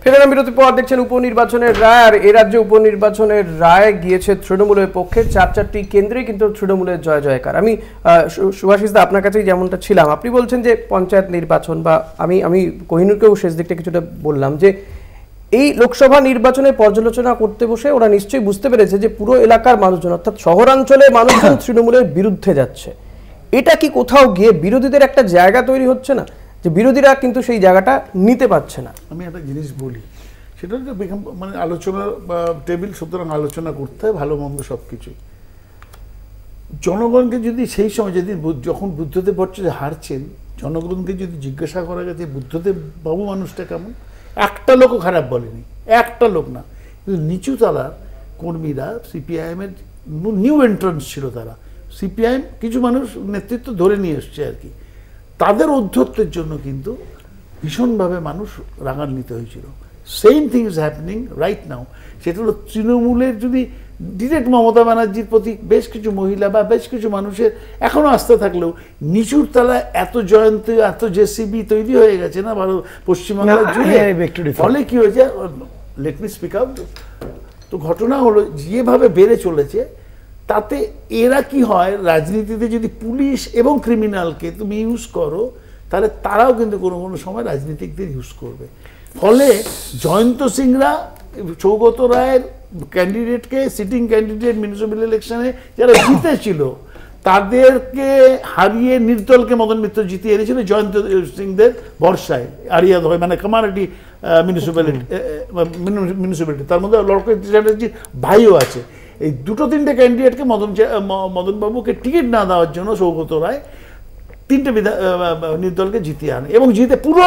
ফেরালাম বিরতির পর। দেখছেন উপনির্বাচনের রায়, আর এ রাজ্যে উপনির্বাচনের রায় গিয়েছে তৃণমূলের পক্ষে। 4টি কেন্দ্রে কিন্তু তৃণমূলের জয় জয়কার। আমি সুভাষিস দা আপনার কাছেই যেমনটা ছিলাম, আপনি বলছেন যে পঞ্চায়েত নির্বাচন, বা আমি কোহিনুরকেও শেষ দিকটা কিছুটা বললাম যে এই লোকসভা নির্বাচনের পর্যালোচনা করতে বসে ওরা নিশ্চয়ই বুঝতে পেরেছে যে পুরো এলাকার মানুষজন, অর্থাৎ শহরাঞ্চলে মানুষজন তৃণমূলের বিরুদ্ধে যাচ্ছে। এটা কি কোথাও গিয়ে বিরোধীদের একটা জায়গা তৈরি হচ্ছে না, যে বিরোধীরা কিন্তু সেই জায়গাটা নিতে পারছে না? আমি একটা জিনিস বলি, সেটা মানে আলোচনার টেবিল, সুতরাং আলোচনা করতে হয় ভালো মন্দ সব কিছুই। জনগণকে যদি সেই সময় যেদিন যখন বুদ্ধদেব ভট্টাচার্য হারছেন, জনগণকে যদি জিজ্ঞাসা করা গেছে বুদ্ধদেব বাবু মানুষটা কেমন, একটা লোকও খারাপ বলেনি, একটা লোক না। কিন্তু নিচু তলার কর্মীরা, সিপিআইএমের নিউ এন্ট্রান্স ছিল তারা, সিপিআইএম কিছু মানুষ নেতৃত্ব ধরে নিয়ে এসছে আর কি, তাদের ঔদ্ধত্যের জন্য কিন্তু ভীষণভাবে মানুষ রাগান্বিত হয়েছিল। Same thing is happening right now. সেটা হলো তৃণমূলের যদি ডিরেক্ট মমতা ব্যানার্জির প্রতি বেশ কিছু মহিলা বা বেশ কিছু মানুষের এখনও আস্থা থাকলেও নিচুর তলায় এত জয়ন্তী, এত জেসিবি তৈরি হয়ে গেছে না পশ্চিমবাংলার জুড়ে। ফলে কি হয়েছে, লেট মি স্পিক আউট, তো ঘটনা হলো যেভাবে বেড়ে চলেছে তাতে এরা কি হয়, রাজনীতিতে যদি পুলিশ এবং ক্রিমিনালকে তুমি ইউজ করো তাহলে তারাও কিন্তু কোনো কোনো সময় রাজনীতিকদের ইউজ করবে। ফলে জয়ন্ত সিংরা সৌগত রায়ের ক্যান্ডিডেটকে, সিটিং ক্যান্ডিডেট মিউনিসিপ্যাল ইলেকশনে যারা জিতেছিল তাদেরকে হারিয়ে নির্দলকে মদন মিত্র জিতিয়ে এনেছিল জয়ন্ত সিংদের ভরসায়, আরিয়াদ হয় মানে কামারহাটি মিউনিসিপ্যালিটি, তার মধ্যে লড়কে চ্যাটার্জির ভাইও আছে। এই দুটো তিনটে ক্যান্ডিডেটকে মদনবাবুকে টিকিট না দেওয়ার জন্য সৌগত রায় 3টে নির্দলকে জিতিয়ে আনে এবং জিতে পুরো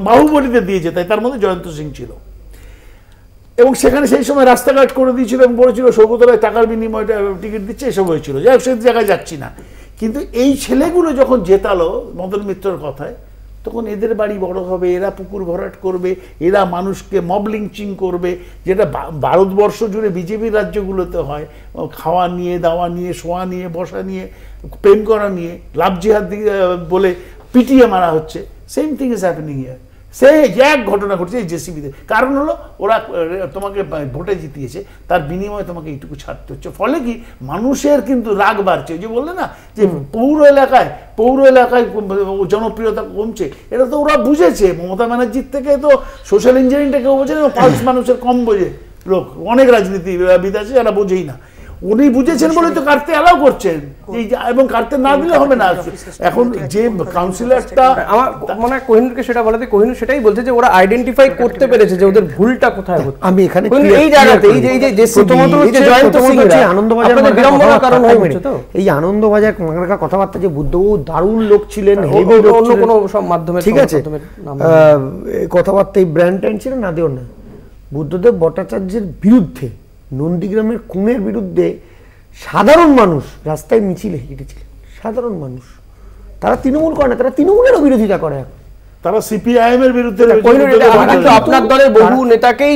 বাহুবলীতে দিয়েছে, তাই তার মধ্যে জয়ন্ত সিং ছিল। এবং সেখানে সেই সময় রাস্তাঘাট করে দিয়েছিল এবং বলেছিল সৌগত রায় টাকার বিনিময়ে টিকিট দিচ্ছে, এসব হয়েছিল। যাই হোক, সেই জায়গায় যাচ্ছি না। কিন্তু এই ছেলেগুলো যখন জেতালো মদন মিত্রর কথায়, তখন এদের বাড়ি বড় হবে, এরা পুকুর ভরাট করবে, এরা মানুষকে মব লিঞ্চিং করবে, যেটা ভারতবর্ষ জুড়ে বিজেপির রাজ্যগুলোতে হয়, খাওয়া নিয়ে, দাওয়া নিয়ে, শোয়া নিয়ে, বসা নিয়ে, প্রেম করা নিয়ে, লাভ জিহাদ বলে পিটিয়ে মারা হচ্ছে। Same thing is happening here. সেই এক ঘটনা ঘটছে এই জেসিবিতে। কারণ হলো ওরা তোমাকে ভোটে জিতিয়েছে, তার বিনিময়ে তোমাকে এইটুকু ছাড়তে হচ্ছে। ফলে কি মানুষের কিন্তু রাগ বাড়ছে। যে বললে না যে পৌর এলাকায় জনপ্রিয়তা কমছে, এটা তো ওরা বুঝেছে। মমতা ব্যানার্জির থেকে তো সোশ্যাল ইঞ্জিনিয়ারিংটা কেউ বোঝে না, পালস মানুষের কম বোঝে লোক, অনেক রাজনীতিবিদ আছে যারা বোঝেই না। উনি বুঝেছেন বলে তো কাটতে অ্যালাউ করছেন, এবং কাটতে না দিলে হবে না। এখন যে কাউন্সিলরটা, আমার মনে হয় কোহিনুরকে সেটা বলাতে, কোহিনুর সেটাই বলছে যে ওরা আইডেন্টিফাই করতে পেরেছে যে ওদের ভুলটা কোথায় হচ্ছে। আমি এখানে এই জায়গাতে এই যে প্রথমত হচ্ছে জয়ন্ত সিং আনন্দবাজার বিড়ম্বনার কারণ হয়ে গেছে। তো এই আনন্দবাজার মার্কা কথাবার্তা যে বুদ্ধবাবু দারুণ লোক ছিলেন, হেভি লোক, অন্য কোনো সব মাধ্যমে ঠিক আছে কথাবার্তায় ব্র্যান্ড ট্যান্ড ছিল না দেও না। বুদ্ধদেব ভট্টাচার্যের বিরুদ্ধে, নন্দীগ্রামের খুনের বিরুদ্ধে সাধারণ মানুষ রাস্তায় মিছিলে হেঁটেছিলেন। সাধারণ মানুষ, তারা তৃণমূল করে না, তারা তৃণমূলেরও বিরোধিতা করে। তারা সিপিআইএম এর বিরুদ্ধে। আপনার দলের বহু নেতাকেই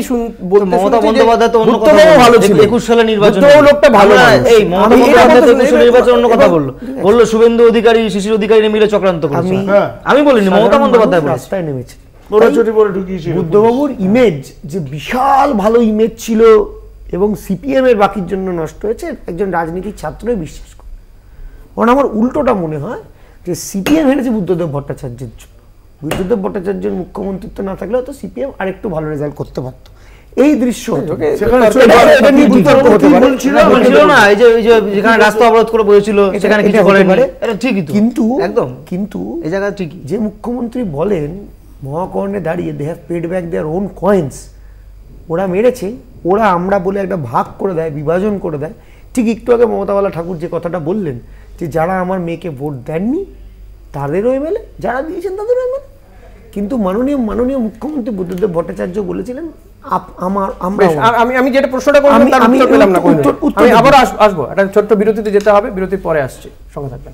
মমতা বন্দ্যোপাধ্যায় তো অন্য কথা ভালো ছিল, 21 সালে নির্বাচন লোকটা ভালো। এই মমতা বন্দ্যোপাধ্যায় 21 সালে নির্বাচন অন্য কথা বললো শুভেন্দু অধিকারী, শিশির অধিকারী মিলে চক্রান্ত করেছে। আমি বলিনি, মমতা বন্দ্যোপাধ্যায় রাস্তায় নেমেছে। বুদ্ধবাবুর ইমেজ যে বিশাল ভালো ইমেজ ছিল এবং সিপিএম এর বাকির জন্য নষ্ট হয়েছে, একজন রাজনীতির ছাত্রই বিশ্বাস করে। কারণ আমার উল্টোটা মনে হয় যে সিপিএম হেরেছে বুদ্ধদেব ভট্টাচার্যের জন্য। বুদ্ধদেব ভট্টাচার্যের মুখ্যমন্ত্রিত্ব না থাকলে হয়তো সিপিএম আরেকটু ভালো রেজাল্ট করতে পারত। এই দৃশ্য যেখানে রাস্তা অবরোধ করে বসেছিল সেখানে কিছু বলেনি, এটা ঠিকই তো, কিন্তু একদম কিন্তু এই জায়গা ঠিকই যে মুখ্যমন্ত্রী বলেন মহাকর্ণে দাঁড়িয়ে they have paid back their own coins, ওরা মেরেছে, ওরা আমরা বলে একটা ভাগ করে দেয়, বিভাজন করে দেয়। ঠিক একটু আগে মমতাওয়ালা ঠাকুর যে কথাটা বললেন যে যারা আমার মেয়েকে ভোট দেননি তাদেরও এমএলএ, যারা দিয়েছেন তাদেরও এমএলএ। কিন্তু মাননীয় মুখ্যমন্ত্রী বুদ্ধদেব ভট্টাচার্য বলেছিলেন আমি যেটা প্রশ্নটা করলাম তার উত্তর পেলাম না। আমি আবার আসবো, একটা ছোট্ট বিরতিতে যেতে হবে, বিরতির পরে আসছি, সঙ্গে থাকবেন।